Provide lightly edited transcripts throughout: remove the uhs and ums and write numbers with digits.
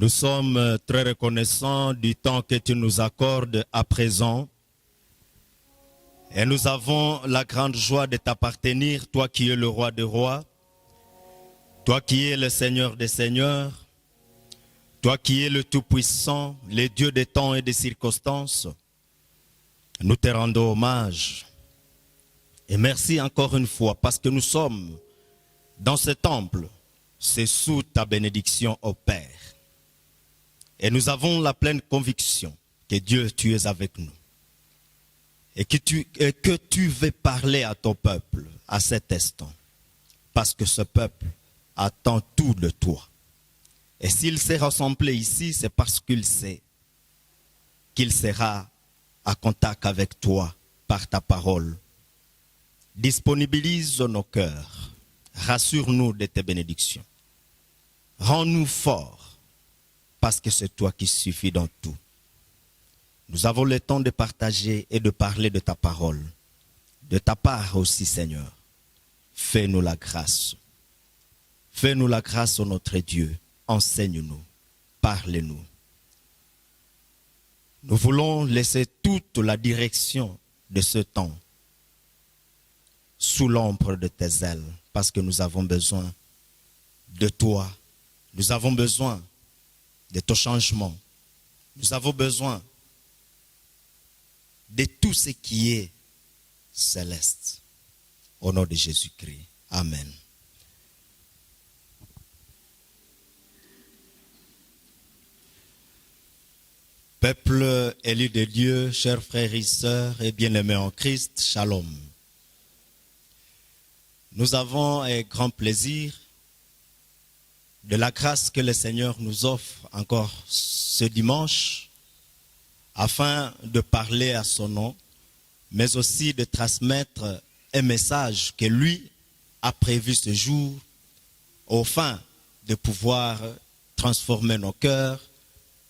Nous sommes très reconnaissants du temps que tu nous accordes à présent. Et nous avons la grande joie de t'appartenir, toi qui es le roi des rois, toi qui es le Seigneur des seigneurs, toi qui es le Tout-Puissant, le Dieu des temps et des circonstances. Nous te rendons hommage. Et merci encore une fois parce que nous sommes dans ce temple. C'est sous ta bénédiction, ô Père. Et nous avons la pleine conviction que Dieu, tu es avec nous. Et que tu veux parler à ton peuple à cet instant. Parce que ce peuple attend tout de toi. Et s'il s'est rassemblé ici, c'est parce qu'il sait qu'il sera à contact avec toi par ta parole. Disponibilise nos cœurs. Rassure-nous de tes bénédictions. Rends-nous forts. Parce que c'est toi qui suffis dans tout. Nous avons le temps de partager et de parler de ta parole. De ta part aussi, Seigneur. Fais-nous la grâce. Fais-nous la grâce, ô notre Dieu. Enseigne-nous. Parle-nous. Nous voulons laisser toute la direction de ce temps sous l'ombre de tes ailes. Parce que nous avons besoin de toi. Nous avons besoin de ton changement. Nous avons besoin de tout ce qui est céleste. Au nom de Jésus-Christ. Amen. Peuple élu de Dieu, chers frères et sœurs et bien-aimés en Christ, shalom. Nous avons un grand plaisir de la grâce que le Seigneur nous offre encore ce dimanche afin de parler à son nom, mais aussi de transmettre un message que lui a prévu ce jour au fin de pouvoir transformer nos cœurs,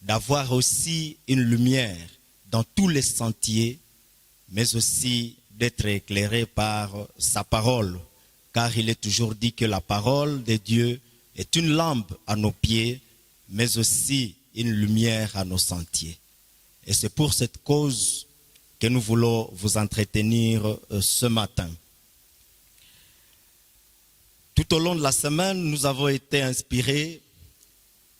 d'avoir aussi une lumière dans tous les sentiers, mais aussi d'être éclairé par sa parole, car il est toujours dit que la parole de Dieu est une lampe à nos pieds, mais aussi une lumière à nos sentiers. Et c'est pour cette cause que nous voulons vous entretenir ce matin. Tout au long de la semaine, nous avons été inspirés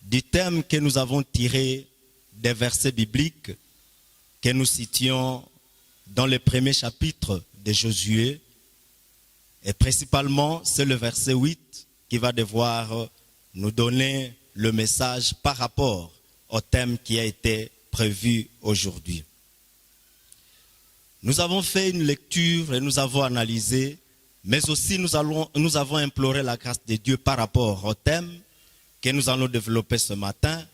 du thème que nous avons tiré des versets bibliques que nous citions dans le premier chapitre de Josué. Et principalement, c'est le verset 8 qui va devoir nous donner le message par rapport au thème qui a été prévu aujourd'hui. Nous avons fait une lecture et nous avons analysé, mais aussi nous avons imploré la grâce de Dieu par rapport au thème que nous allons développer ce matin.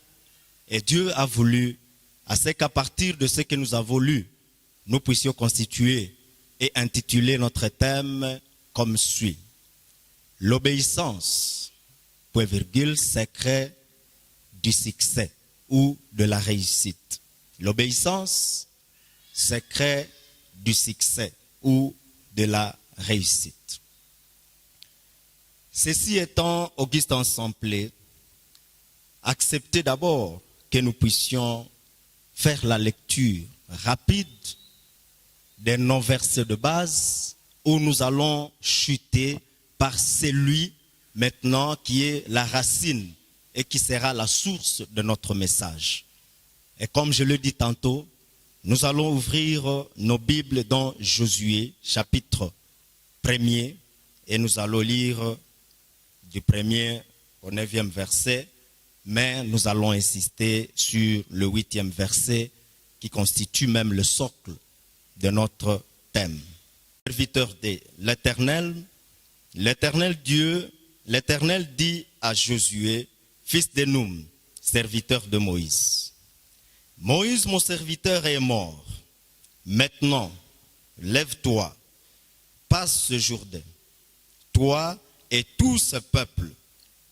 Et Dieu a voulu, à ce qu'à partir de ce que nous avons lu, nous puissions constituer et intituler notre thème comme suit. L'obéissance, point virgule, secret du succès ou de la réussite. L'obéissance, secret du succès ou de la réussite. Ceci étant, Auguste Ensemblé, acceptez d'abord que nous puissions faire la lecture rapide des 9 versets de base où nous allons chuter par celui maintenant qui est la racine et qui sera la source de notre message. Et comme je le dis tantôt, nous allons ouvrir nos Bibles dans Josué, chapitre 1er, et nous allons lire du 1er au 9e verset, mais nous allons insister sur le 8e verset qui constitue même le socle de notre thème. Serviteur de l'Éternel, l'Éternel Dieu, l'Éternel dit à Josué, fils de Noum, serviteur de Moïse. Moïse, mon serviteur, est mort. Maintenant, lève-toi, passe ce Jourdain, toi et tout ce peuple,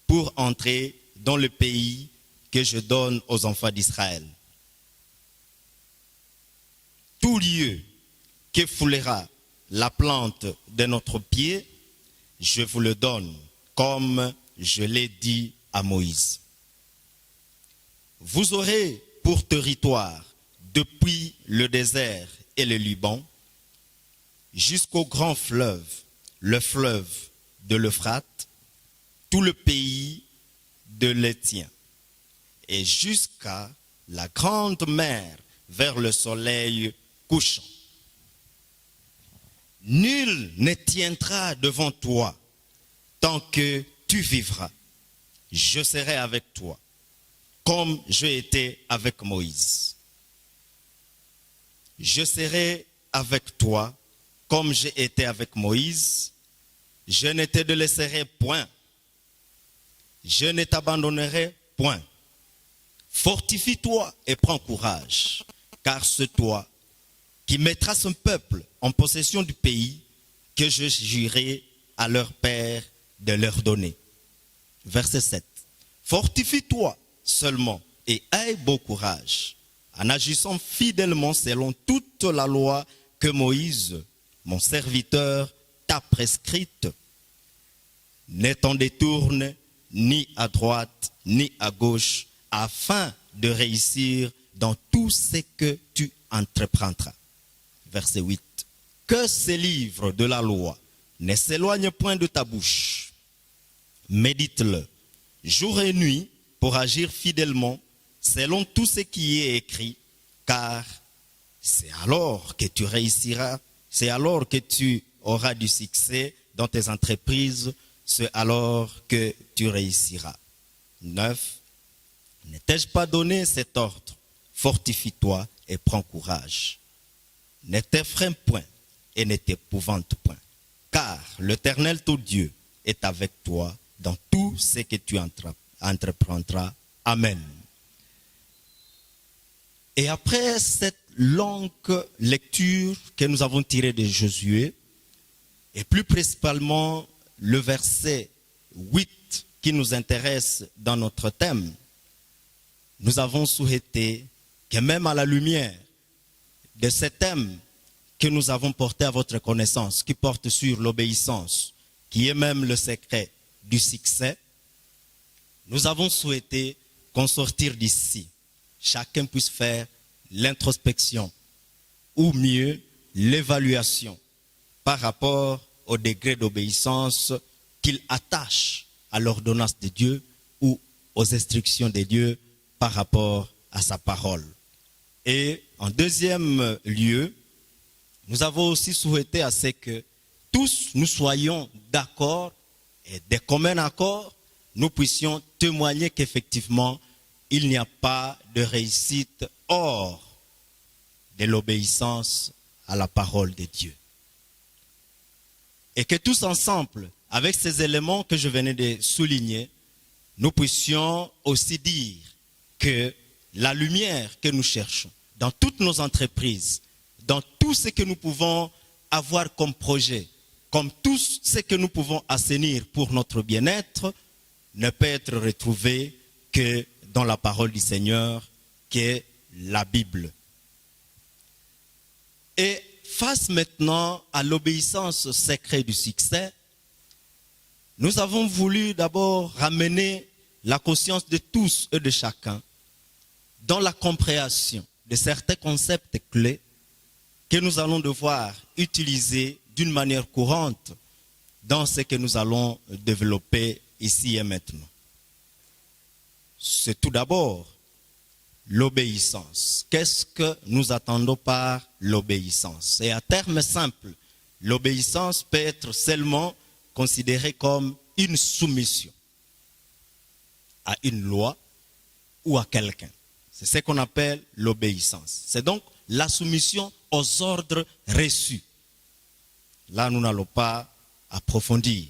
pour entrer dans le pays que je donne aux enfants d'Israël. Tout lieu que foulera la plante de notre pied, je vous le donne, comme je l'ai dit à Moïse. vous aurez pour territoire depuis le désert et le Liban jusqu'au grand fleuve, le fleuve de l'Euphrate, tout le pays de l'Étien, et jusqu'à la grande mer vers le soleil couchant. Nul ne tiendra devant toi tant que tu vivras. Je serai avec toi, comme j'ai été avec Moïse. Je serai avec toi, comme j'ai été avec Moïse. Je ne te délaisserai point. Je ne t'abandonnerai point. Fortifie-toi et prends courage, car c'est toi qui mettras son peuple en possession du pays que je jurerai à leur père de leur donner. Verset 7. Fortifie-toi seulement et aie beau courage, en agissant fidèlement selon toute la loi que Moïse, mon serviteur, t'a prescrite. Ne t'en détourne ni à droite ni à gauche, afin de réussir dans tout ce que tu entreprendras. Verset 8. Que ces livres de la loi ne s'éloignent point de ta bouche. Médite-le jour et nuit pour agir fidèlement selon tout ce qui est écrit, car c'est alors que tu réussiras, c'est alors que tu auras du succès dans tes entreprises, c'est alors que tu réussiras. 9. Ne t'ai-je pas donné cet ordre? Fortifie-toi et prends courage. Ne t'effraie point et ne t'épouvante point, car l'Éternel ton Dieu est avec toi dans tout ce que tu entreprendras. Amen. Et après cette longue lecture que nous avons tirée de Josué, et plus principalement le verset 8 qui nous intéresse dans notre thème, nous avons souhaité que même à la lumière de ce thème que nous avons porté à votre connaissance, qui porte sur l'obéissance, qui est même le secret du succès, nous avons souhaité qu'en sortir d'ici, chacun puisse faire l'introspection, ou mieux, l'évaluation par rapport au degré d'obéissance qu'il attache à l'ordonnance de Dieu ou aux instructions de Dieu par rapport à sa parole. Et en deuxième lieu, nous avons aussi souhaité à ce que tous nous soyons d'accord et de commun accord, nous puissions témoigner qu'effectivement, il n'y a pas de réussite hors de l'obéissance à la parole de Dieu. Et que tous ensemble, avec ces éléments que je venais de souligner, nous puissions aussi dire que la lumière que nous cherchons dans toutes nos entreprises, dans tout ce que nous pouvons avoir comme projet, comme tout ce que nous pouvons assainir pour notre bien-être, ne peut être retrouvé que dans la parole du Seigneur, qui est la Bible. Et face maintenant à l'obéissance secrète du succès, nous avons voulu d'abord ramener la conscience de tous et de chacun dans la compréhension de certains concepts clés que nous allons devoir utiliser d'une manière courante dans ce que nous allons développer ici et maintenant. C'est tout d'abord l'obéissance. Qu'est-ce que nous attendons par l'obéissance? Et à terme simple, l'obéissance peut être seulement considérée comme une soumission à une loi ou à quelqu'un. C'est ce qu'on appelle l'obéissance. C'est donc la soumission aux ordres reçus. Là, nous n'allons pas approfondir.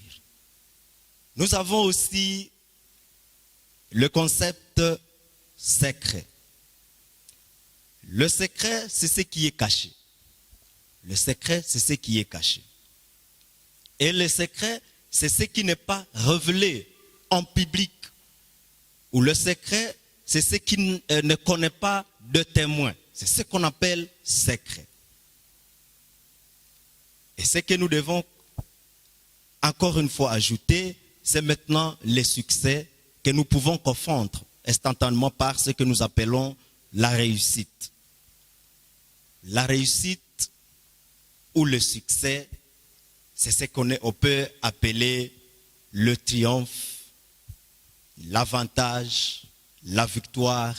Nous avons aussi le concept secret. Le secret, c'est ce qui est caché. Le secret, c'est ce qui est caché. Et le secret, c'est ce qui n'est pas révélé en public. Ou le secret, c'est ce qui ne connaît pas de témoin. C'est ce qu'on appelle secret. Et ce que nous devons encore une fois ajouter, c'est maintenant les succès que nous pouvons confondre instantanément par ce que nous appelons la réussite. La réussite ou le succès, c'est ce qu'on peut appeler le triomphe, l'avantage, la victoire,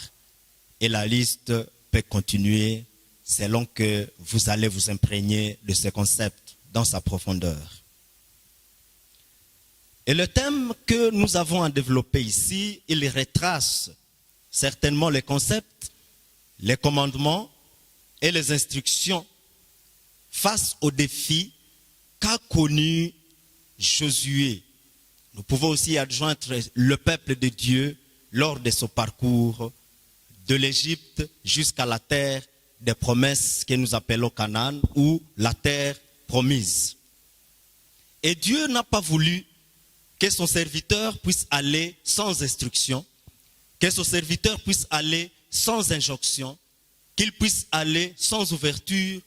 et la liste peut continuer selon que vous allez vous imprégner de ce concept dans sa profondeur. Et le thème que nous avons à développer ici, il retrace certainement les concepts, les commandements et les instructions face aux défis qu'a connu Josué. Nous pouvons aussi adjoindre le peuple de Dieu lors de son parcours de l'Égypte jusqu'à la terre des promesses que nous appelons Canaan ou la terre promise. Et Dieu n'a pas voulu que son serviteur puisse aller sans instruction, que son serviteur puisse aller sans injonction, qu'il puisse aller sans ouverture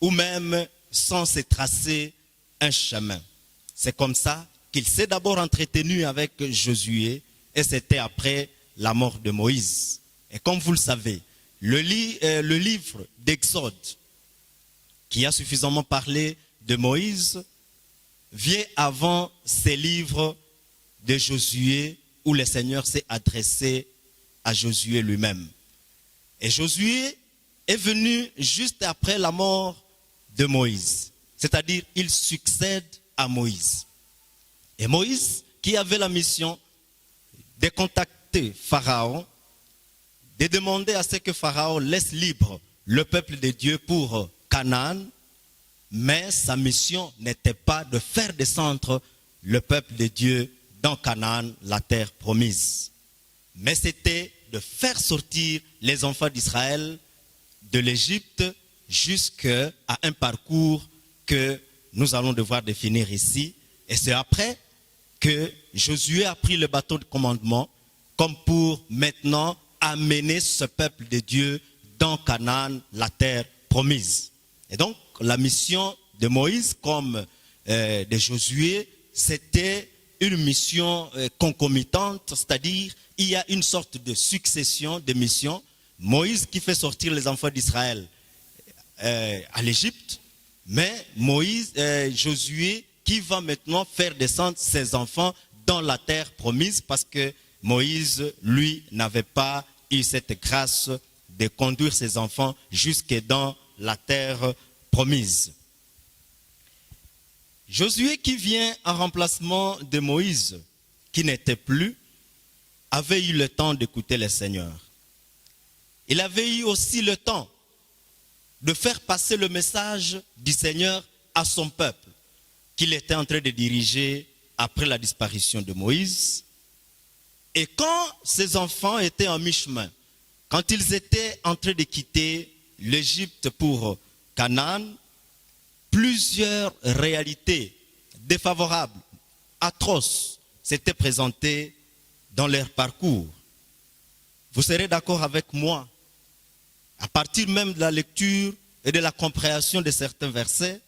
ou même sans se tracer un chemin. C'est comme ça qu'il s'est d'abord entretenu avec Josué et c'était après la mort de Moïse. Et comme vous le savez, le livre d'Exode, qui a suffisamment parlé de Moïse, vient avant ces livres de Josué où le Seigneur s'est adressé à Josué lui-même. Et Josué est venu juste après la mort de Moïse. C'est-à-dire, il succède à Moïse. Et Moïse, qui avait la mission de contacter Pharaon, de demander à ce que Pharaon laisse libre le peuple de Dieu pour Canaan, mais sa mission n'était pas de faire descendre le peuple de Dieu dans Canaan, la terre promise. Mais c'était de faire sortir les enfants d'Israël de l'Égypte jusqu'à un parcours que nous allons devoir définir ici. Et c'est après que Josué a pris le bâton de commandement comme pour maintenant amener ce peuple de Dieu dans Canaan, la terre promise. Et donc, la mission de Moïse comme de Josué, c'était une mission concomitante, c'est-à-dire il y a une sorte de succession de missions. Moïse qui fait sortir les enfants d'Israël à l'Égypte, mais Josué qui va maintenant faire descendre ses enfants dans la terre promise parce que Moïse, lui, n'avait pas eu cette grâce de conduire ses enfants jusque dans la terre promise. Josué qui vient en remplacement de Moïse, qui n'était plus, avait eu le temps d'écouter le Seigneur. Il avait eu aussi le temps de faire passer le message du Seigneur à son peuple, qu'il était en train de diriger après la disparition de Moïse. Et quand ses enfants étaient en mi-chemin, quand ils étaient en train de quitter l'Égypte pour Canaan, plusieurs réalités défavorables, atroces, s'étaient présentées dans leur parcours. Vous serez d'accord avec moi, à partir même de la lecture et de la compréhension de certains versets,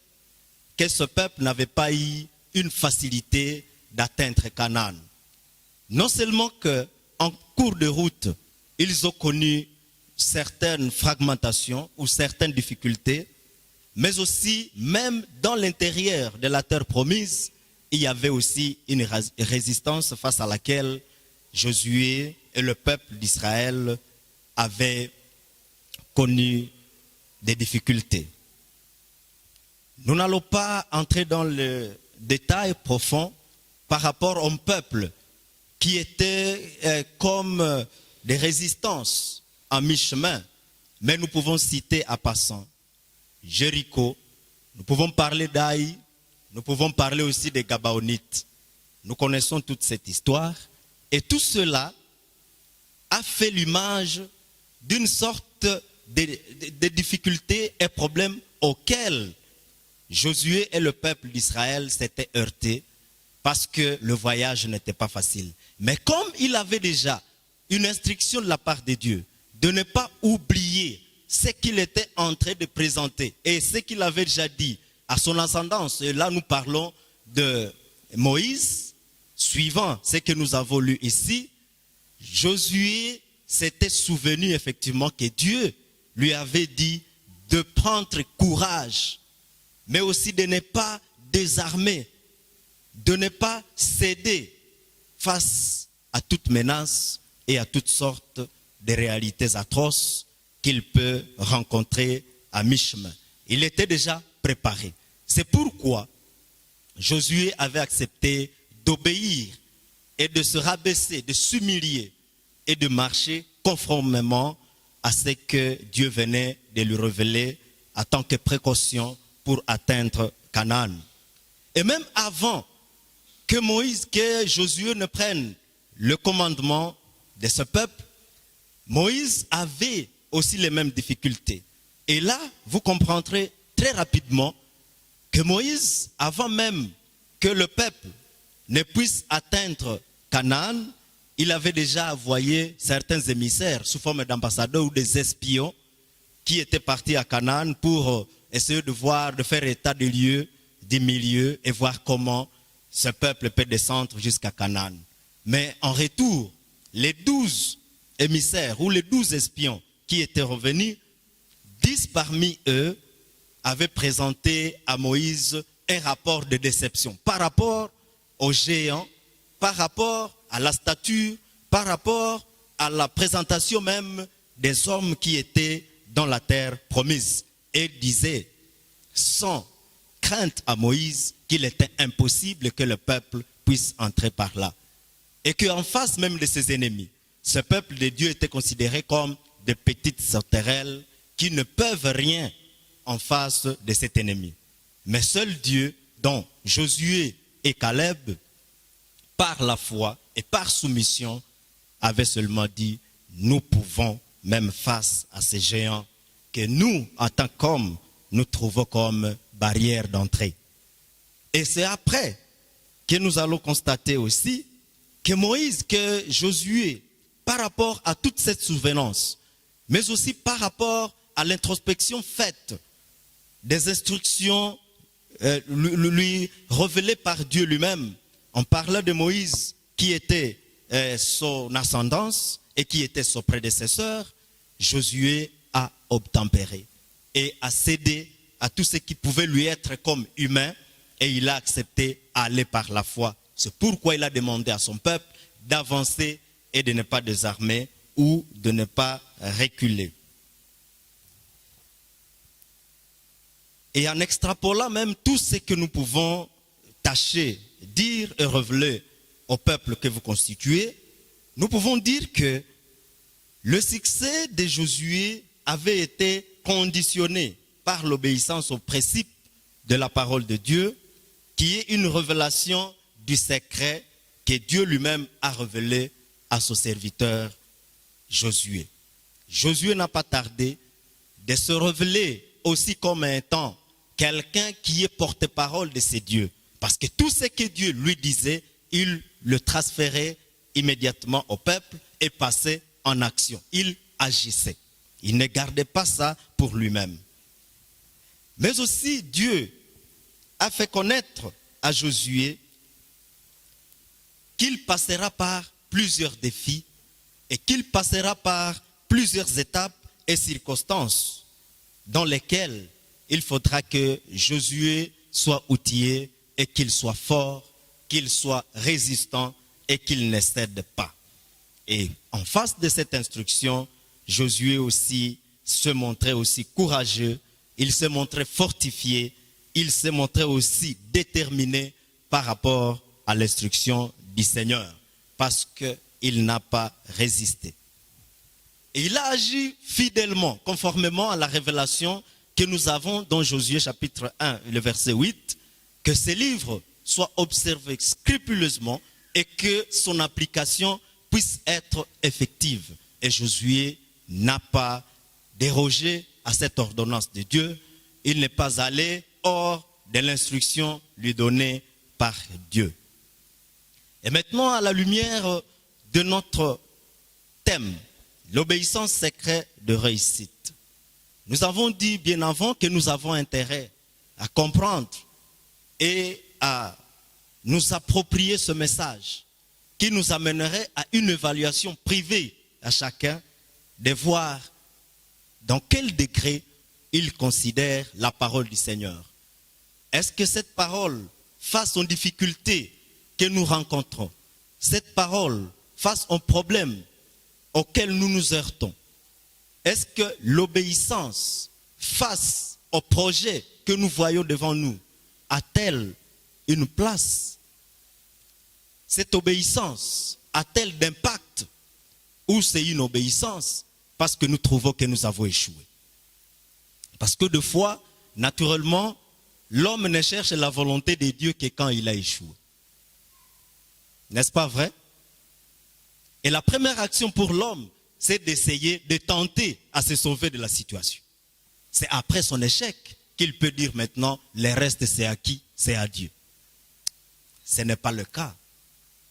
que ce peuple n'avait pas eu une facilité d'atteindre Canaan. Non seulement qu'en cours de route, ils ont connu certaines fragmentations ou certaines difficultés, mais aussi, même dans l'intérieur de la terre promise, il y avait aussi une résistance face à laquelle Josué et le peuple d'Israël avaient connu des difficultés. Nous n'allons pas entrer dans le détail profond par rapport au peuple qui était comme des résistances en mi-chemin, mais nous pouvons citer à passant Jéricho, nous pouvons parler d'Aï, nous pouvons parler aussi des Gabaonites. Nous connaissons toute cette histoire et tout cela a fait l'image d'une sorte de difficultés et problèmes auxquels Josué et le peuple d'Israël s'étaient heurtés parce que le voyage n'était pas facile. Mais comme il avait déjà une instruction de la part de Dieu de ne pas oublier ce qu'il était en train de présenter et ce qu'il avait déjà dit à son ascendance, et là nous parlons de Moïse, suivant ce que nous avons lu ici, Josué s'était souvenu effectivement que Dieu lui avait dit de prendre courage, mais aussi de ne pas désarmer, de ne pas céder face à toute menace et à toutes sortes de réalités atroces qu'il peut rencontrer à mi-chemin. Il était déjà préparé. C'est pourquoi Josué avait accepté d'obéir et de se rabaisser, de s'humilier et de marcher conformément à ce que Dieu venait de lui révéler en tant que précaution pour atteindre Canaan. Et même avant que Josué ne prenne le commandement de ce peuple, Moïse avait aussi les mêmes difficultés. Et là, vous comprendrez très rapidement que Moïse, avant même que le peuple ne puisse atteindre Canaan, il avait déjà envoyé certains émissaires sous forme d'ambassadeurs ou des espions qui étaient partis à Canaan pour essayer de voir, de faire état des lieux, des milieux et voir comment ce peuple peut descendre jusqu'à Canaan. Mais en retour, les 12 émissaires ou les 12 espions qui étaient revenus, 10 parmi eux avaient présenté à Moïse un rapport de déception par rapport aux géants, par rapport à la stature, par rapport à la présentation même des hommes qui étaient dans la terre promise. Et disaient, sans crainte à Moïse, qu'il était impossible que le peuple puisse entrer par là. Et qu'en face même de ses ennemis, ce peuple de Dieu était considéré comme de petites sauterelles qui ne peuvent rien en face de cet ennemi. Mais seul Dieu, dont Josué et Caleb, par la foi et par soumission, avaient seulement dit, nous pouvons, même face à ces géants, que nous, en tant qu'hommes, nous trouvons comme barrière d'entrée. Et c'est après que nous allons constater aussi que Moïse, que Josué, par rapport à toute cette souvenance, mais aussi par rapport à l'introspection faite, des instructions lui révélées par Dieu lui-même, on parlait de Moïse qui était son ascendance et qui était son prédécesseur. Josué a obtempéré et a cédé à tout ce qui pouvait lui être comme humain et il a accepté aller par la foi. C'est pourquoi il a demandé à son peuple d'avancer et de ne pas désarmer ou de ne pas reculer. Et en extrapolant même tout ce que nous pouvons tâcher, dire et révéler au peuple que vous constituez, nous pouvons dire que le succès de Josué avait été conditionné par l'obéissance aux principes de la parole de Dieu, qui est une révélation du secret que Dieu lui-même a révélé à son serviteur Josué. Josué n'a pas tardé de se révéler aussi comme étant quelqu'un qui est porte-parole de ses dieux. Parce que tout ce que Dieu lui disait, il le transférait immédiatement au peuple et passait en action. Il agissait. Il ne gardait pas ça pour lui-même. Mais aussi Dieu a fait connaître à Josué qu'il passera par plusieurs défis et qu'il passera par plusieurs étapes et circonstances dans lesquelles il faudra que Josué soit outillé et qu'il soit fort, qu'il soit résistant et qu'il ne cède pas. Et en face de cette instruction, Josué aussi se montrait aussi courageux, il se montrait fortifié, il se montrait aussi déterminé par rapport à l'instruction du Seigneur, parce qu'il n'a pas résisté. Et il a agi fidèlement, conformément à la révélation que nous avons dans Josué chapitre 1, le verset 8, que ces livres soient observés scrupuleusement et que son application puisse être effective. Et Josué n'a pas dérogé à cette ordonnance de Dieu. Il n'est pas allé hors de l'instruction lui donnée par Dieu. Et maintenant, à la lumière de notre thème, l'obéissance secrète de réussite. Nous avons dit bien avant que nous avons intérêt à comprendre et à nous approprier ce message qui nous amènerait à une évaluation privée à chacun de voir dans quel degré il considère la parole du Seigneur. Est-ce que cette parole, face aux difficultés que nous rencontrons, cette parole, face aux problèmes auxquels nous nous heurtons, est-ce que l'obéissance face aux projets que nous voyons devant nous a-t-elle une place? Cette obéissance a-t-elle d'impact? Ou c'est une obéissance parce que nous trouvons que nous avons échoué? Parce que des fois, naturellement, l'homme ne cherche la volonté de Dieu que quand il a échoué. N'est-ce pas vrai? Et la première action pour l'homme, c'est d'essayer de tenter à se sauver de la situation. C'est après son échec qu'il peut dire maintenant, le reste c'est à qui? C'est à Dieu. Ce n'est pas le cas.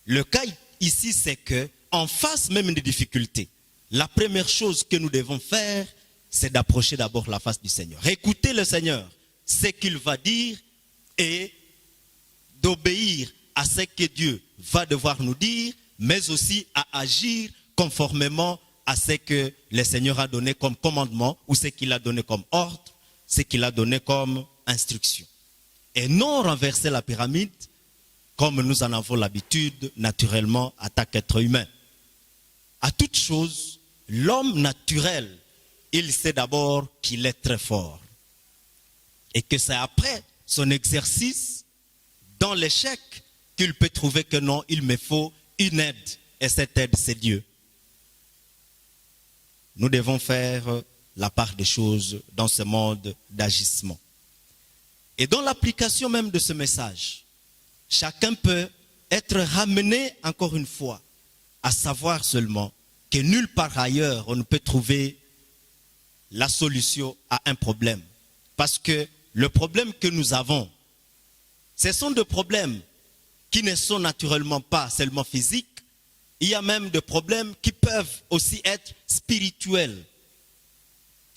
Le cas ici, c'est que, en face même des difficultés, la première chose que nous devons faire, c'est d'approcher d'abord la face du Seigneur. Écouter le Seigneur, ce qu'il va dire, et d'obéir à ce que Dieu va devoir nous dire, mais aussi à agir conformément à ce que le Seigneur a donné comme commandement, ou ce qu'il a donné comme ordre, ce qu'il a donné comme instruction. Et non renverser la pyramide, comme nous en avons l'habitude, naturellement, en tant qu'être humain. À toute chose, l'homme naturel, il sait d'abord qu'il est très fort. Et que c'est après son exercice, dans l'échec, qu'il peut trouver que non, il me faut une aide. Et cette aide, c'est Dieu. Nous devons faire la part des choses dans ce monde d'agissement. Et dans l'application même de ce message, chacun peut être ramené encore une fois à savoir seulement que nulle part ailleurs on ne peut trouver la solution à un problème. Parce que le problème que nous avons, ce sont des problèmes qui ne sont naturellement pas seulement physiques. Il y a même des problèmes qui peuvent aussi être spirituels.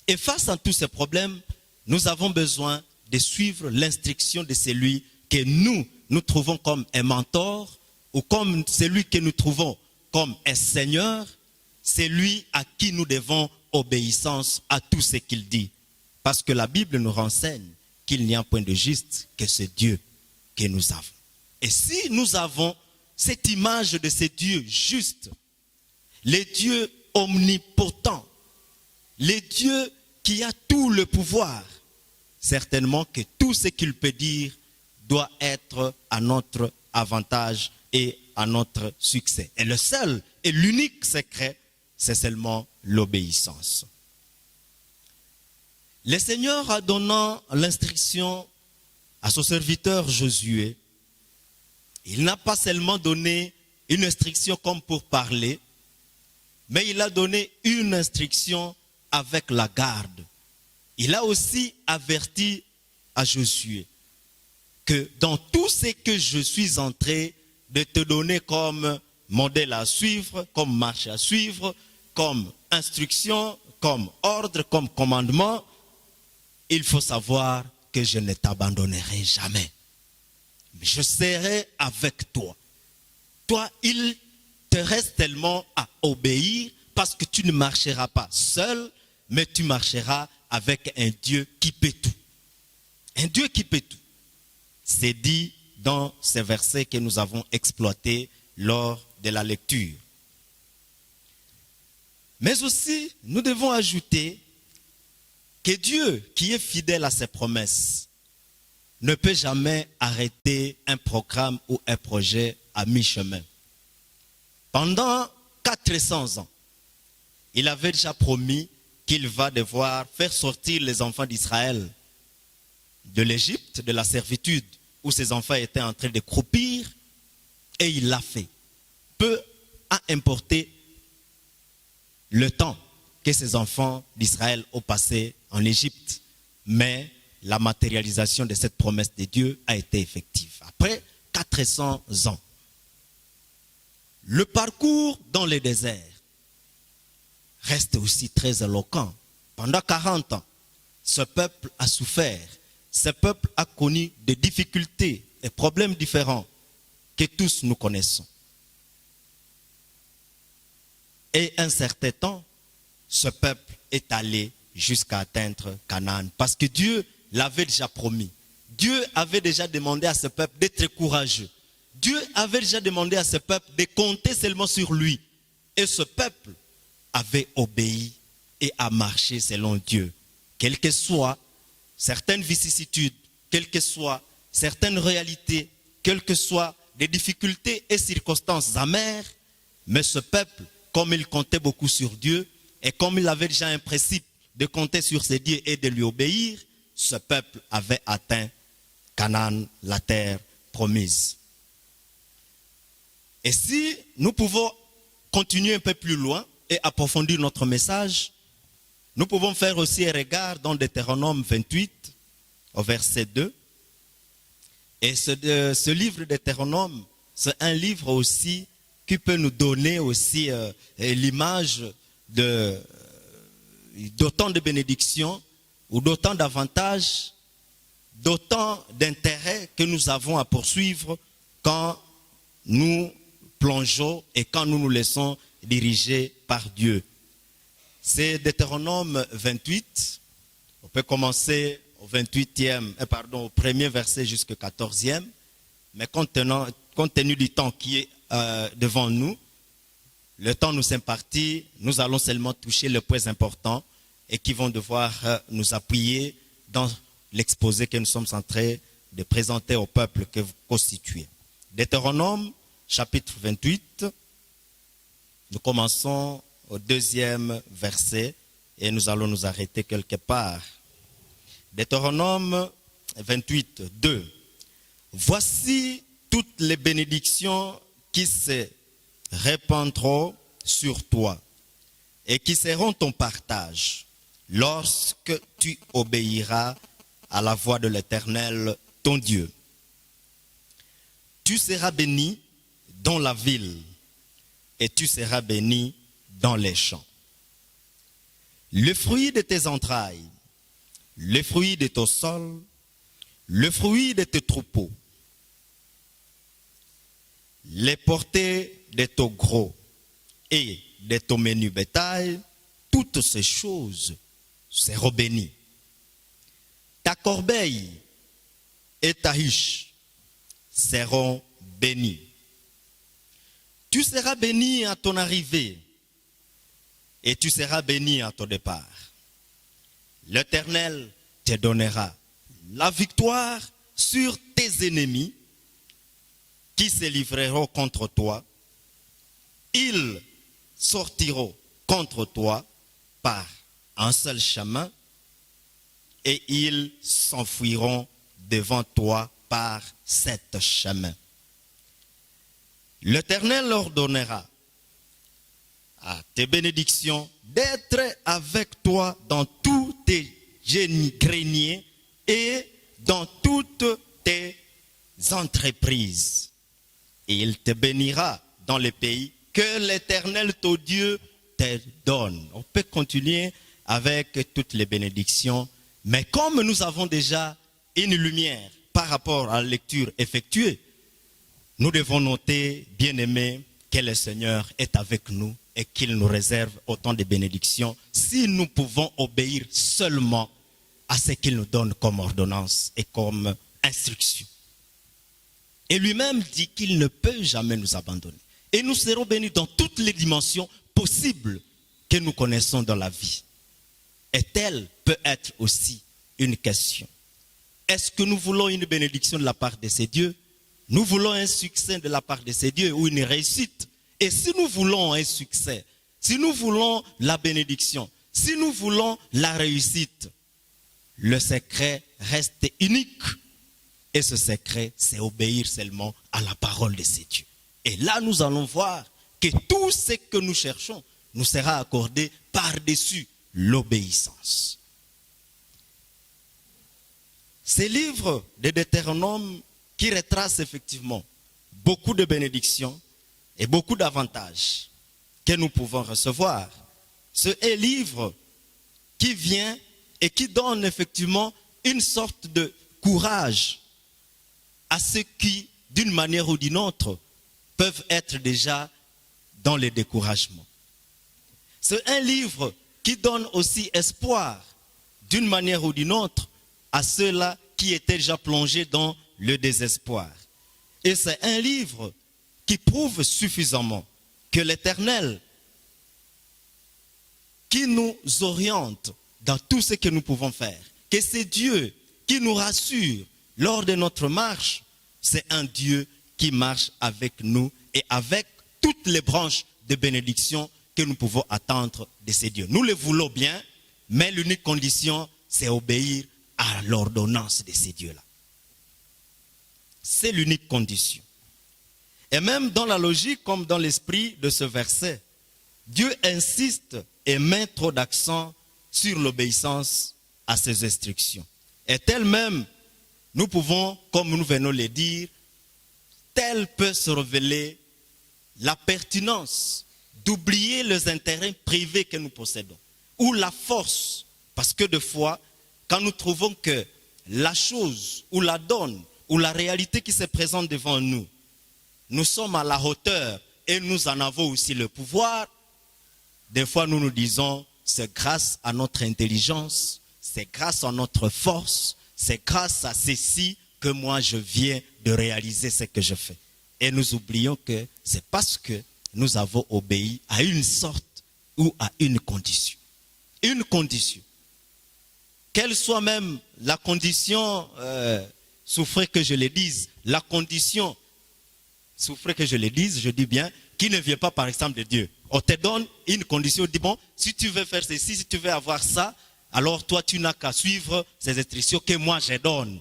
Et face à tous ces problèmes, nous avons besoin de suivre l'instruction de celui que nous trouvons comme un mentor, ou comme celui que nous trouvons comme un Seigneur, c'est lui à qui nous devons obéissance à tout ce qu'il dit. Parce que la Bible nous renseigne qu'il n'y a point de juste que ce Dieu que nous avons. Et si nous avons cette image de ce Dieu juste, le Dieu omnipotent, le Dieu qui a tout le pouvoir, certainement que tout ce qu'il peut dire doit être à notre avantage et à notre succès. Et le seul et l'unique secret, c'est seulement l'obéissance. Le Seigneur a donné l'instruction à son serviteur Josué. Il n'a pas seulement donné une instruction comme pour parler, mais il a donné une instruction avec la garde. Il a aussi averti à Josué que dans tout ce que je suis en train de te donner comme modèle à suivre, comme marche à suivre, comme instruction, comme ordre, comme commandement, il faut savoir que je ne t'abandonnerai jamais. Je serai avec toi. Toi, il te reste tellement à obéir parce que tu ne marcheras pas seul, mais tu marcheras avec un Dieu qui peut tout. Un Dieu qui peut tout. C'est dit dans ces versets que nous avons exploités lors de la lecture. Mais aussi, nous devons ajouter que Dieu, qui est fidèle à ses promesses, ne peut jamais arrêter un programme ou un projet à mi-chemin. Pendant 400 ans, il avait déjà promis qu'il va devoir faire sortir les enfants d'Israël de l'Égypte, de la servitude où ses enfants étaient en train de croupir, et il l'a fait. Peu a importé le temps que ces enfants d'Israël ont passé en Égypte, mais la matérialisation de cette promesse de Dieu a été effective. Après 400 ans, le parcours dans le désert reste aussi très éloquent. Pendant 40 ans, ce peuple a souffert. Ce peuple a connu des difficultés et problèmes différents que tous nous connaissons. Et un certain temps, ce peuple est allé jusqu'à atteindre Canaan. Parce que Dieu l'avait déjà promis. Dieu avait déjà demandé à ce peuple d'être courageux. Dieu avait déjà demandé à ce peuple de compter seulement sur lui. Et ce peuple avait obéi et a marché selon Dieu. Quelles que soient certaines vicissitudes, quelles que soient certaines réalités, quelles que soient des difficultés et circonstances amères, mais ce peuple, comme il comptait beaucoup sur Dieu, et comme il avait déjà un principe de compter sur ses dieux et de lui obéir, ce peuple avait atteint Canaan, la terre promise. Et si nous pouvons continuer un peu plus loin et approfondir notre message, nous pouvons faire aussi un regard dans Deutéronome 28, au verset 2. Et ce livre Deutéronome, c'est un livre aussi qui peut nous donner aussi l'image d'autant de bénédictions ou d'autant d'avantages, d'autant d'intérêts que nous avons à poursuivre quand nous plongeons et quand nous nous laissons diriger par Dieu. C'est Deutéronome 28. On peut commencer au 28e, au premier verset jusqu'au 14e. Mais compte tenu du temps qui est devant nous, le temps nous est imparti, nous allons seulement toucher les points importants et qui vont devoir nous appuyer dans l'exposé que nous sommes en train de présenter au peuple que vous constituez. Deutéronome, chapitre 28, nous commençons au 2e verset et nous allons nous arrêter quelque part. Deutéronome 28, 2. Voici toutes les bénédictions qui se répandront sur toi et qui seront ton partage lorsque tu obéiras à la voix de l'Éternel, ton Dieu. Tu seras béni dans la ville et tu seras béni dans les champs. Le fruit de tes entrailles, le fruit de ton sol, le fruit de tes troupeaux, les portées de ton gros et de ton menu bétail, toutes ces choses seront bénies. Ta corbeille et ta huche seront bénies. Tu seras béni à ton arrivée et tu seras béni à ton départ. L'Éternel te donnera la victoire sur tes ennemis qui se livreront contre toi. Ils sortiront contre toi par un seul chemin et ils s'enfuiront devant toi par 7 chemins. L'Éternel ordonnera à tes bénédictions d'être avec toi dans tous tes greniers et dans toutes tes entreprises. Et il te bénira dans les pays que l'Éternel, ton Dieu, te donne. On peut continuer avec toutes les bénédictions, mais comme nous avons déjà une lumière par rapport à la lecture effectuée, nous devons noter, bien-aimés, que le Seigneur est avec nous et qu'il nous réserve autant de bénédictions si nous pouvons obéir seulement à ce qu'il nous donne comme ordonnance et comme instruction. Et lui-même dit qu'il ne peut jamais nous abandonner. Et nous serons bénis dans toutes les dimensions possibles que nous connaissons dans la vie. Et telle peut être aussi une question. Est-ce que nous voulons une bénédiction de la part de ces dieux? Nous voulons un succès de la part de ces dieux ou une réussite? Et si nous voulons un succès, si nous voulons la bénédiction, si nous voulons la réussite, le secret reste unique. Et ce secret, c'est obéir seulement à la parole de ces dieux. Et là, nous allons voir que tout ce que nous cherchons nous sera accordé par-dessus l'obéissance. Ces livres de Deutéronome qui retracent effectivement beaucoup de bénédictions et beaucoup d'avantages que nous pouvons recevoir. C'est un livre qui vient et qui donne effectivement une sorte de courage à ceux qui, d'une manière ou d'une autre, peuvent être déjà dans le découragement. C'est un livre qui donne aussi espoir, d'une manière ou d'une autre, à ceux-là qui étaient déjà plongés dans le désespoir. Et c'est un livre qui prouve suffisamment que l'Éternel, qui nous oriente dans tout ce que nous pouvons faire, que c'est Dieu qui nous rassure lors de notre marche, c'est un Dieu qui marche avec nous et avec toutes les branches de bénédiction que nous pouvons attendre de ces dieux. Nous le voulons bien, mais l'unique condition, c'est obéir à l'ordonnance de ces dieux-là. C'est l'unique condition. Et même dans la logique, comme dans l'esprit de ce verset, Dieu insiste et met trop d'accent sur l'obéissance à ses instructions. Et tel même, nous pouvons, comme nous venons de le dire, tel peut se révéler la pertinence d'oublier les intérêts privés que nous possédons, ou la force, parce que des fois, quand nous trouvons que la chose, ou la donne, ou la réalité qui se présente devant nous, nous sommes à la hauteur et nous en avons aussi le pouvoir, des fois nous nous disons, c'est grâce à notre intelligence, c'est grâce à notre force, c'est grâce à ceci que moi je viens de réaliser ce que je fais. Et nous oublions que c'est parce que nous avons obéi à une sorte ou à une condition. Une condition. Quelle soit même la condition, souffrez que je le dise, la condition, souffrez que je le dise, je dis bien, qui ne vient pas par exemple de Dieu. On te donne une condition, on dit bon, si tu veux faire ceci, si tu veux avoir ça, alors toi tu n'as qu'à suivre ces instructions que moi je donne.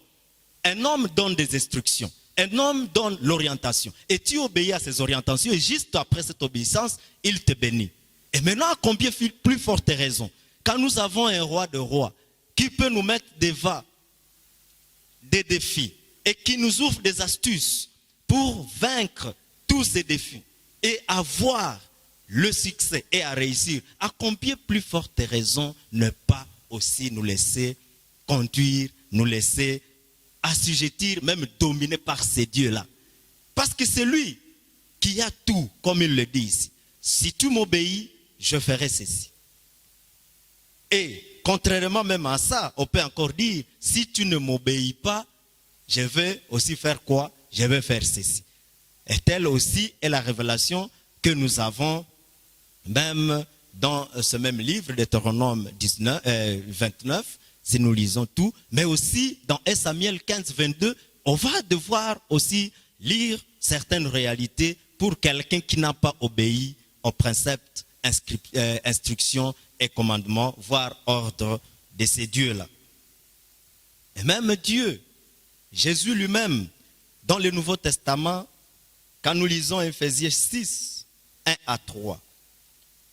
Un homme donne des instructions. Un homme donne l'orientation. Et tu obéis à ces orientations. Et juste après cette obéissance, il te bénit. Et maintenant, à combien plus forte raison, quand nous avons un roi de rois qui peut nous mettre devant des défis et qui nous ouvre des astuces pour vaincre tous ces défis et avoir le succès et à réussir, à combien plus forte raison ne pas aussi nous laisser conduire, nous laisser assujettir, même dominer par ces dieux-là. Parce que c'est lui qui a tout, comme il le dit ici. Si tu m'obéis, je ferai ceci. Et contrairement même à ça, on peut encore dire, si tu ne m'obéis pas, je vais aussi faire quoi? Je vais faire ceci. Et telle aussi est la révélation que nous avons même dans ce même livre, Deutéronome 29, si nous lisons tout, mais aussi dans 1 Samuel 15, 22, on va devoir aussi lire certaines réalités pour quelqu'un qui n'a pas obéi aux préceptes, instructions et commandements, voire ordre de ces dieux-là. Et même Dieu, Jésus lui-même, dans le Nouveau Testament, quand nous lisons Éphésiens 6, 1 à 3,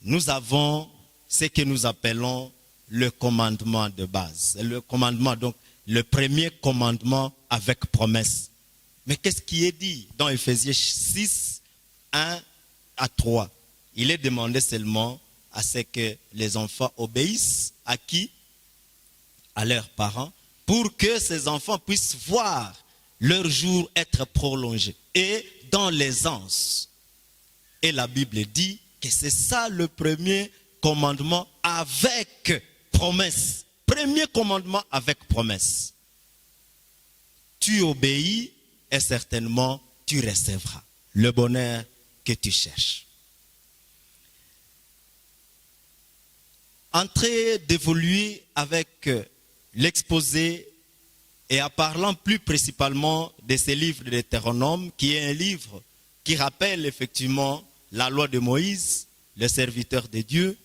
nous avons ce que nous appelons le commandement de base. Le commandement, donc, le premier commandement avec promesse. Mais qu'est-ce qui est dit dans Éphésiens 6, 1 à 3? Il est demandé seulement à ce que les enfants obéissent à qui? À leurs parents, pour que ces enfants puissent voir leur jour être prolongé et dans l'aisance. Et la Bible dit que c'est ça le premier commandement avec promesse. Premier commandement avec promesse. Tu obéis et certainement tu recevras le bonheur que tu cherches. En train d'évoluer avec l'exposé et en parlant plus principalement de ce livre de Deutéronome, qui est un livre qui rappelle effectivement la loi de Moïse, le serviteur de Dieu,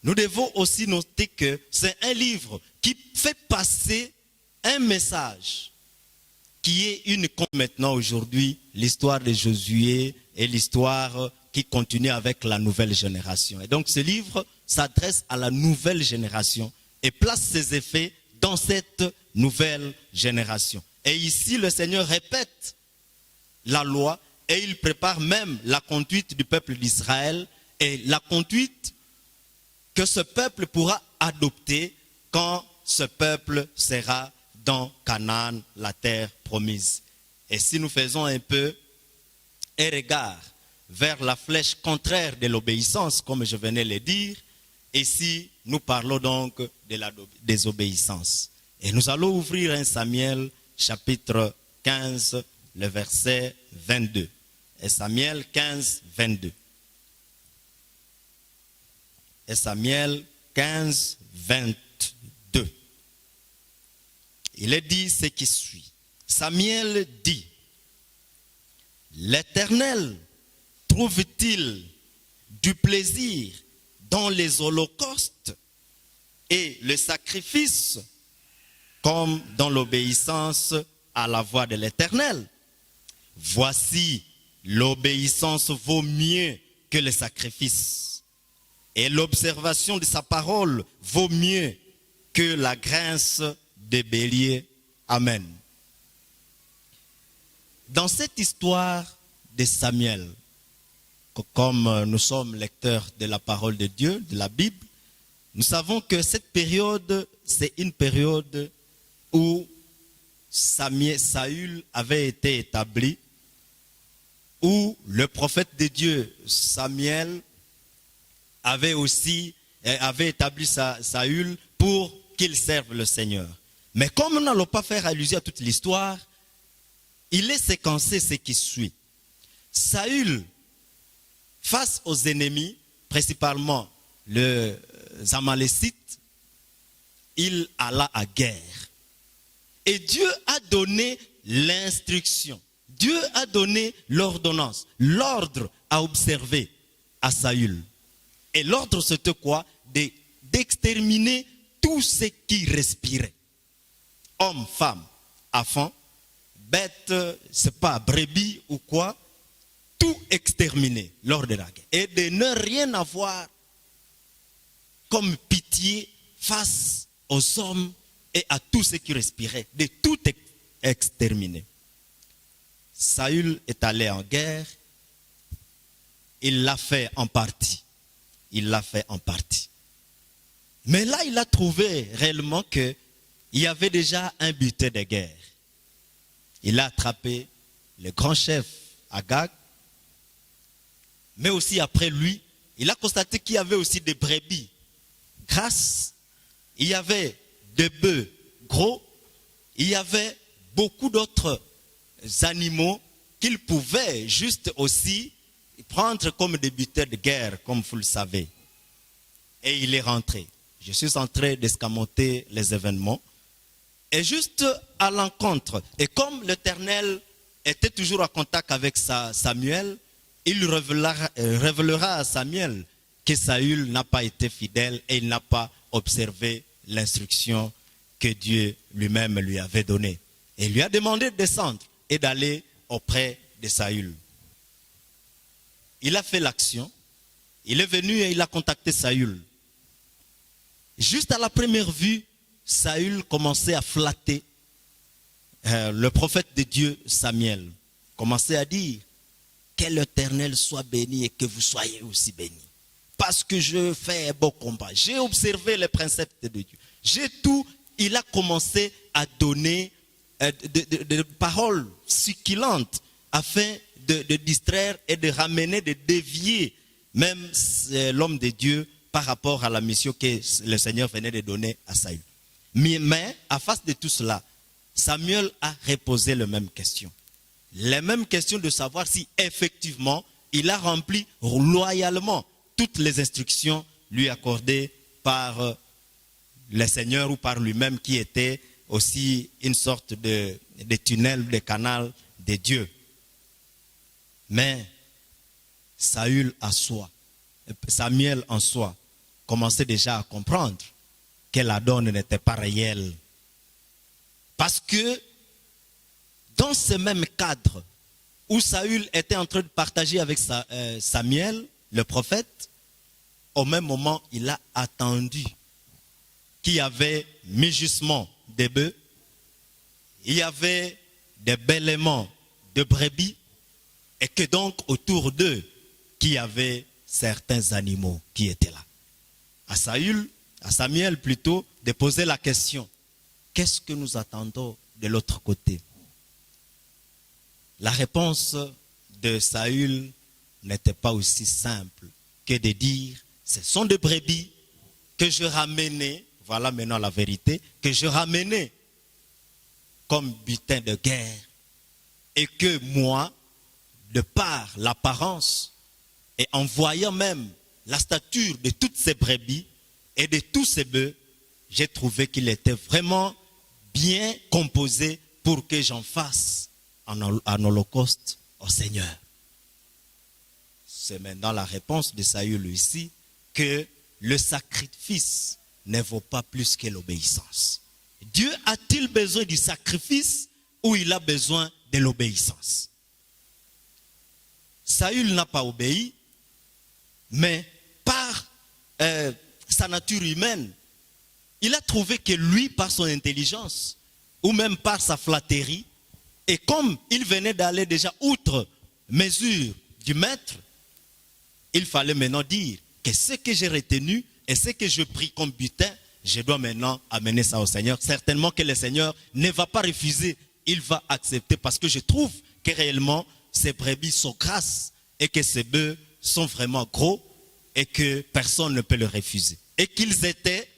nous devons aussi noter que c'est un livre qui fait passer un message qui est une comme maintenant aujourd'hui l'histoire de Josué et l'histoire qui continue avec la nouvelle génération. Et donc ce livre s'adresse à la nouvelle génération et place ses effets dans cette nouvelle génération. Et ici le Seigneur répète la loi et il prépare même la conduite du peuple d'Israël et la conduite que ce peuple pourra adopter quand ce peuple sera dans Canaan, la terre promise. Et si nous faisons un peu un regard vers la flèche contraire de l'obéissance, comme je venais de le dire. Ici, nous parlons donc de la désobéissance. Et nous allons ouvrir 1 Samuel chapitre 15, le verset 22. 1 Samuel 15, 22. 1 Samuel 15, 22. Il est dit ce qui suit. Samuel dit, l'Éternel trouve-t-il du plaisir dans les holocaustes et le sacrifice comme dans l'obéissance à la voix de l'Éternel? Voici, l'obéissance vaut mieux que le sacrifice, et l'observation de sa parole vaut mieux que la grince des béliers. Amen. Dans cette histoire de Samuel, comme nous sommes lecteurs de la parole de Dieu, de la Bible, nous savons que cette période, c'est une période où Saül avait été établi, où le prophète de Dieu, Samuel, avait établi Saül pour qu'il serve le Seigneur. Mais comme nous n'allons pas faire allusion à toute l'histoire, il est séquencé ce qui suit. Saül, face aux ennemis, principalement les Amalécites, il alla à guerre. Et Dieu a donné l'instruction. Dieu a donné l'ordonnance, l'ordre à observer à Saül. Et l'ordre, c'était quoi? D'exterminer tout ce qui respirait. Hommes, femmes, enfants, bêtes, c'est pas brebis ou quoi, tout exterminer lors de la guerre. Et de ne rien avoir comme pitié face aux hommes et à tout ce qui respirait, de tout exterminer. Saül est allé en guerre, il l'a fait en partie. Il l'a fait en partie. Mais là, il a trouvé réellement qu'il y avait déjà un butin de guerre. Il a attrapé le grand chef Agag, mais aussi après lui, il a constaté qu'il y avait aussi des brebis grasses, il y avait des bœufs gros, il y avait beaucoup d'autres animaux qu'il pouvait juste aussi prendre comme des butins de guerre, comme vous le savez. Et il est rentré. Je suis en train d'escamoter les événements. Et juste à l'encontre, et comme l'Éternel était toujours en contact avec Samuel, il révélera à Samuel que Saül n'a pas été fidèle et il n'a pas observé l'instruction que Dieu lui-même lui avait donnée. Et il lui a demandé de descendre et d'aller auprès de Saül. Il a fait l'action, il est venu et il a contacté Saül. Juste à la première vue, Saül commençait à flatter le prophète de Dieu Samuel. Commençait à dire, que l'Éternel soit béni et que vous soyez aussi bénis. Parce que je fais un beau combat. J'ai observé les préceptes de Dieu. J'ai tout. Il a commencé à donner des paroles succulentes afin de distraire et de ramener, de dévier même l'homme de Dieu par rapport à la mission que le Seigneur venait de donner à Saül. Mais à face de tout cela, Samuel a reposé les mêmes questions. Les mêmes questions de savoir si effectivement il a rempli loyalement toutes les instructions lui accordées par le Seigneur ou par lui-même, qui était aussi une sorte de tunnel, de canal de Dieu. Mais Samuel en soi commençait déjà à comprendre que la donne n'était pas réelle. Parce que dans ce même cadre où Saül était en train de partager avec Samuel, le prophète, au même moment, il a attendu qu'il y avait mugissement des bœufs, il y avait des bêlements de brebis, et que donc autour d'eux, qu'il y avait certains animaux qui étaient là. À Samuel plutôt, de poser la question, qu'est-ce que nous attendons de l'autre côté? La réponse de Saül n'était pas aussi simple que de dire, ce sont des brebis que je ramenais, voilà maintenant la vérité, que je ramenais comme butin de guerre, et que moi, de par l'apparence, et en voyant même la stature de toutes ces brebis et de tous ces bœufs, j'ai trouvé qu'il était vraiment bien composé pour que j'en fasse un holocauste au Seigneur. C'est maintenant la réponse de Saül ici, que le sacrifice ne vaut pas plus que l'obéissance. Dieu a-t-il besoin du sacrifice ou il a besoin de l'obéissance? Saül n'a pas obéi, mais par sa nature humaine, il a trouvé que lui, par son intelligence, ou même par sa flatterie, et comme il venait d'aller déjà outre mesure du maître, il fallait maintenant dire que ce que j'ai retenu et ce que je prie comme butin, je dois maintenant amener ça au Seigneur. Certainement que le Seigneur ne va pas refuser, il va accepter parce que je trouve que réellement ces brebis sont grasses et que ces bœufs sont vraiment gros et que personne ne peut le refuser. Et qu'ils étaient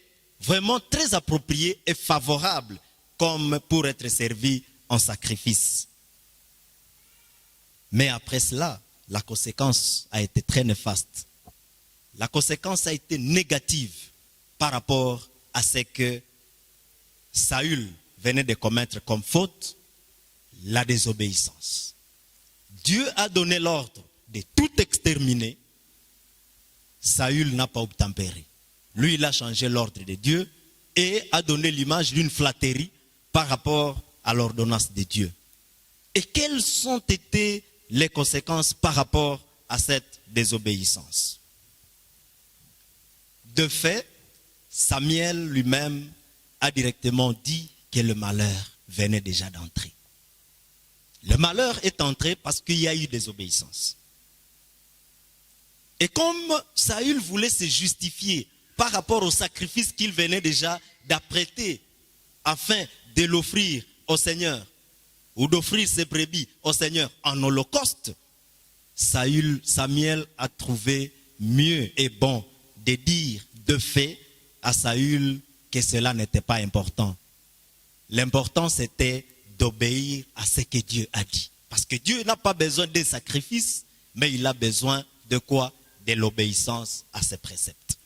vraiment très appropriés et favorables comme pour être servis en sacrifice. Mais après cela, la conséquence a été très néfaste. La conséquence a été négative par rapport à ce que Saül venait de commettre comme faute, la désobéissance. Dieu a donné l'ordre de tout exterminer. Saül n'a pas obtempéré. Lui, il a changé l'ordre de Dieu et a donné l'image d'une flatterie par rapport à l'ordonnance de Dieu. Et quelles ont été les conséquences par rapport à cette désobéissance? De fait, Samuel lui-même a directement dit que le malheur venait déjà d'entrer. Le malheur est entré parce qu'il y a eu désobéissance. Et comme Saül voulait se justifier par rapport au sacrifice qu'il venait déjà d'apprêter afin de l'offrir au Seigneur, ou d'offrir ses brebis au Seigneur en holocauste, Samuel a trouvé mieux et bon de dire de fait à Saül que cela n'était pas important. L'important c'était d'obéir à ce que Dieu a dit. Parce que Dieu n'a pas besoin des sacrifices, mais il a besoin de quoi? De l'obéissance à ses préceptes.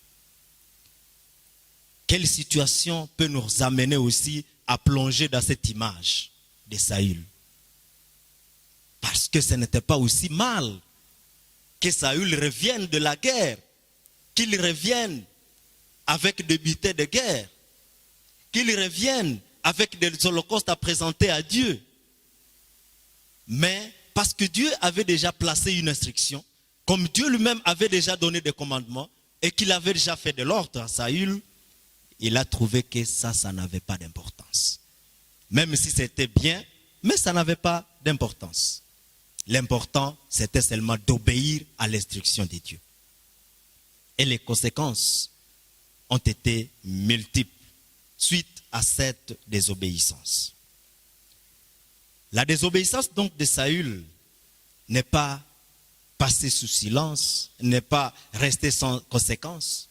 Quelle situation peut nous amener aussi à plonger dans cette image de Saül? Parce que ce n'était pas aussi mal que Saül revienne de la guerre, qu'il revienne avec des butins de guerre, qu'il revienne avec des holocaustes à présenter à Dieu. Mais parce que Dieu avait déjà placé une instruction, comme Dieu lui-même avait déjà donné des commandements et qu'il avait déjà fait de l'ordre à Saül, il a trouvé que ça n'avait pas d'importance. Même si c'était bien, mais ça n'avait pas d'importance. L'important, c'était seulement d'obéir à l'instruction de Dieu. Et les conséquences ont été multiples suite à cette désobéissance. La désobéissance donc de Saül n'est pas passée sous silence, n'est pas restée sans conséquence.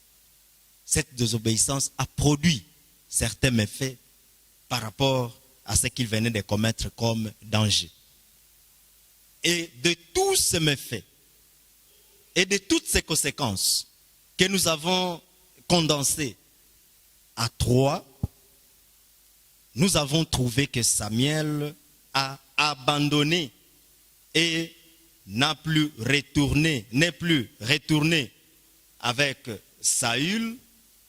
Cette désobéissance a produit certains méfaits par rapport à ce qu'il venait de commettre comme danger. Et de tous ces méfaits et de toutes ces conséquences que nous avons condensées à 3, nous avons trouvé que Samuel a abandonné et n'est plus retourné avec Saül,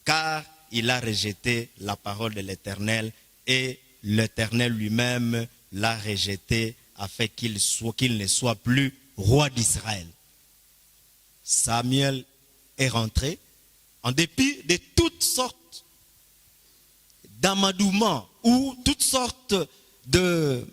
car il a rejeté la parole de l'Éternel et l'Éternel lui-même l'a rejeté afin qu'il ne soit plus roi d'Israël. Samuel est rentré en dépit de toutes sortes d'amadouements ou toutes sortes de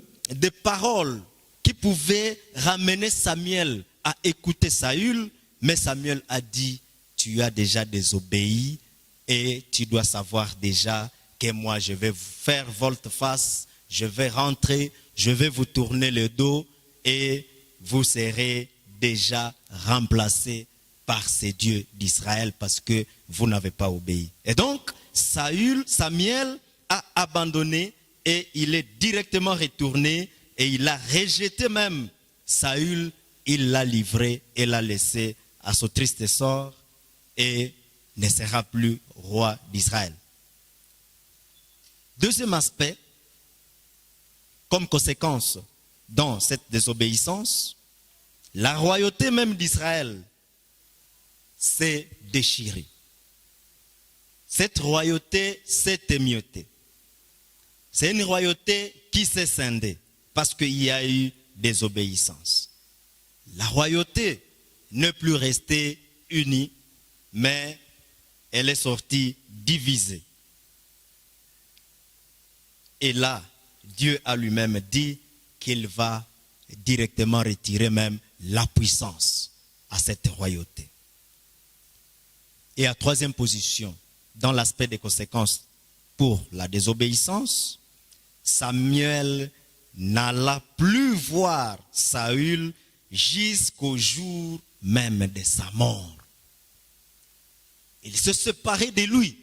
paroles qui pouvaient ramener Samuel à écouter Saül, mais Samuel a dit, tu as déjà désobéi et tu dois savoir déjà que moi je vais vous faire volte-face, je vais rentrer, je vais vous tourner le dos et vous serez déjà remplacé par ces dieux d'Israël parce que vous n'avez pas obéi. Et donc, Samuel a abandonné et il est directement retourné et il a rejeté même Saül, il l'a livré et l'a laissé à son triste sort et ne sera plus roi d'Israël. Deuxième aspect, comme conséquence dans cette désobéissance, la royauté même d'Israël s'est déchirée. Cette royauté s'est émiettée. C'est une royauté qui s'est scindée parce qu'il y a eu désobéissance. La royauté n'est plus restée unie, mais elle est sortie divisée. Et là, Dieu a lui-même dit qu'il va directement retirer même la puissance à cette royauté. Et à troisième position, dans l'aspect des conséquences pour la désobéissance, Samuel n'alla plus voir Saül jusqu'au jour même de sa mort. Il se séparait de lui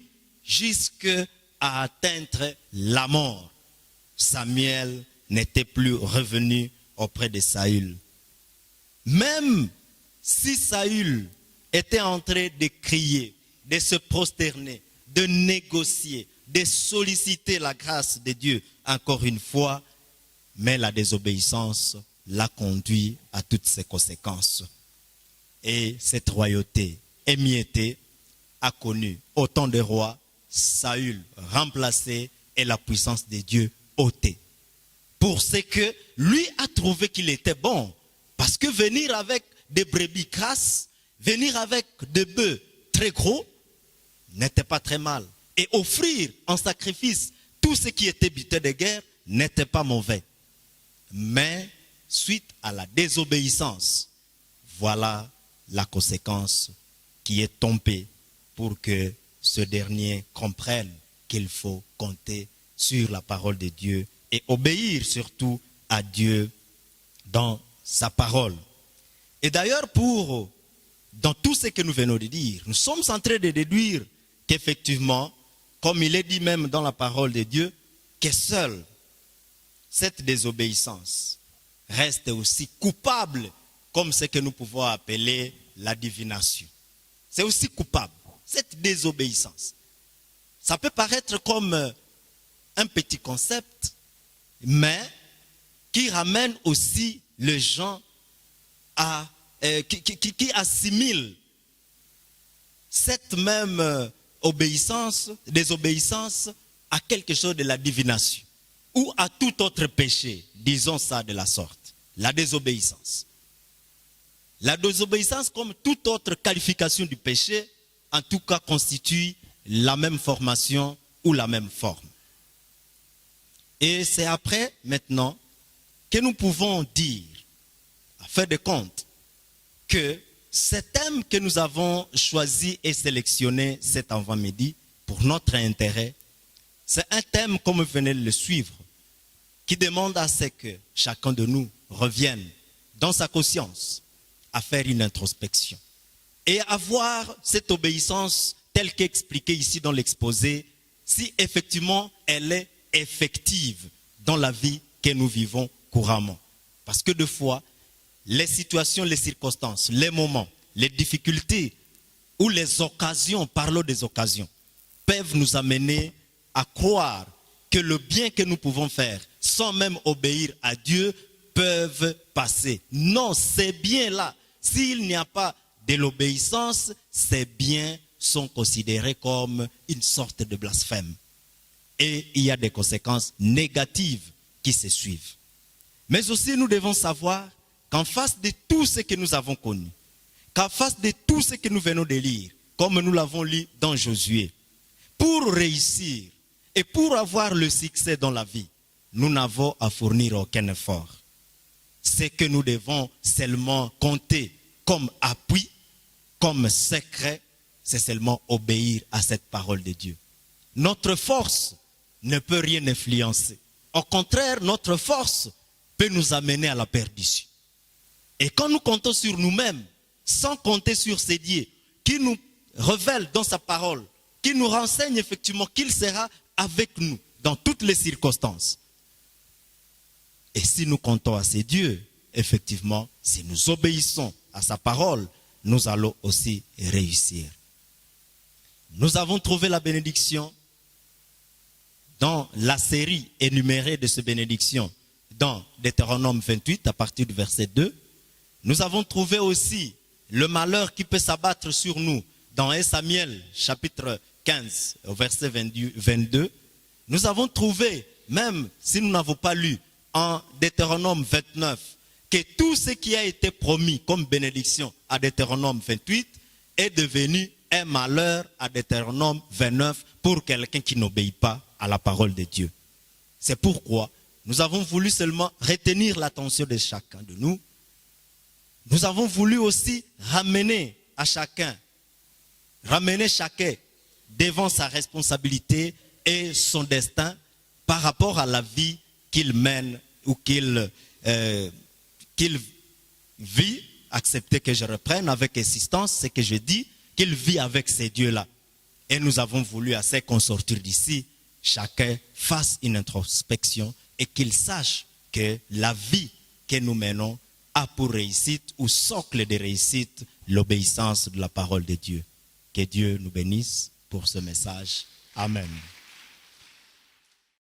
jusqu'à atteindre la mort. Samuel n'était plus revenu auprès de Saül. Même si Saül était en train de crier, de se prosterner, de négocier, de solliciter la grâce de Dieu encore une fois, mais la désobéissance l'a conduit à toutes ses conséquences. Et cette royauté émiettée a connu autant de rois, Saül remplacé et la puissance de Dieu ôtée. Pour ce que lui a trouvé qu'il était bon, parce que venir avec des brebis crasses, venir avec des bœufs très gros, n'était pas très mal. Et offrir en sacrifice tout ce qui était butin de guerre n'était pas mauvais. Mais suite à la désobéissance, voilà la conséquence qui est tombée pour que ce dernier comprenne qu'il faut compter sur la parole de Dieu et obéir surtout à Dieu dans sa parole. Et d'ailleurs, dans tout ce que nous venons de dire, nous sommes en train de déduire qu'effectivement, comme il est dit même dans la parole de Dieu, que seule cette désobéissance reste aussi coupable comme ce que nous pouvons appeler la divination. C'est aussi coupable, cette désobéissance. Ça peut paraître comme un petit concept, mais qui ramène aussi les gens à qui assimile cette même désobéissance à quelque chose de la divination ou à tout autre péché, disons ça de la sorte, la désobéissance. La désobéissance, comme toute autre qualification du péché, en tout cas constitue la même formation ou la même forme. Et c'est après, maintenant, que nous pouvons dire, à faire de compte, que ce thème que nous avons choisi et sélectionné cet avant-midi pour notre intérêt, c'est un thème, comme vous venez de le suivre, qui demande à ce que chacun de nous revienne dans sa conscience à faire une introspection et à voir cette obéissance telle qu'expliquée ici dans l'exposé, si effectivement elle est effective dans la vie que nous vivons couramment. Parce que des fois, les situations, les circonstances, les moments, les difficultés ou les occasions, parlons des occasions, peuvent nous amener à croire que le bien que nous pouvons faire sans même obéir à Dieu peuvent passer. Non, ces biens-là, s'il n'y a pas de l'obéissance, ces biens sont considérés comme une sorte de blasphème. Et il y a des conséquences négatives qui se suivent. Mais aussi, nous devons savoir qu'en face de tout ce que nous avons connu, qu'en face de tout ce que nous venons de lire, comme nous l'avons lu dans Josué, pour réussir et pour avoir le succès dans la vie, nous n'avons à fournir aucun effort. Ce que nous devons seulement compter comme appui, comme secret, c'est seulement obéir à cette parole de Dieu. Notre force ne peut rien influencer. Au contraire, notre force peut nous amener à la perdition. Et quand nous comptons sur nous-mêmes, sans compter sur ces dieux, qui nous révèle dans sa parole, qui nous renseigne effectivement qu'il sera avec nous dans toutes les circonstances. Et si nous comptons à ces dieux, effectivement, si nous obéissons à sa parole, nous allons aussi réussir. Nous avons trouvé la bénédiction dans la série énumérée de ces bénédictions dans Deutéronome 28 à partir du verset 2. Nous avons trouvé aussi le malheur qui peut s'abattre sur nous dans 1 Samuel chapitre 15 au verset 22. Nous avons trouvé, même si nous n'avons pas lu, en Deutéronome 29, que tout ce qui a été promis comme bénédiction à Deutéronome 28 est devenu un malheur à Deutéronome 29 pour quelqu'un qui n'obéit pas à la parole de Dieu. C'est pourquoi nous avons voulu seulement retenir l'attention de chacun de nous. Nous avons voulu aussi ramener chacun devant sa responsabilité et son destin par rapport à la vie qu'il mène ou qu'il vit. Acceptez que je reprenne avec insistance ce que je dis, qu'il vit avec ces dieux-là. Et nous avons voulu, assez qu'on sortir d'ici, chacun fasse une introspection et qu'il sache que la vie que nous menons a pour réussite ou socle de réussite l'obéissance de la parole de Dieu. Que Dieu nous bénisse pour ce message. Amen.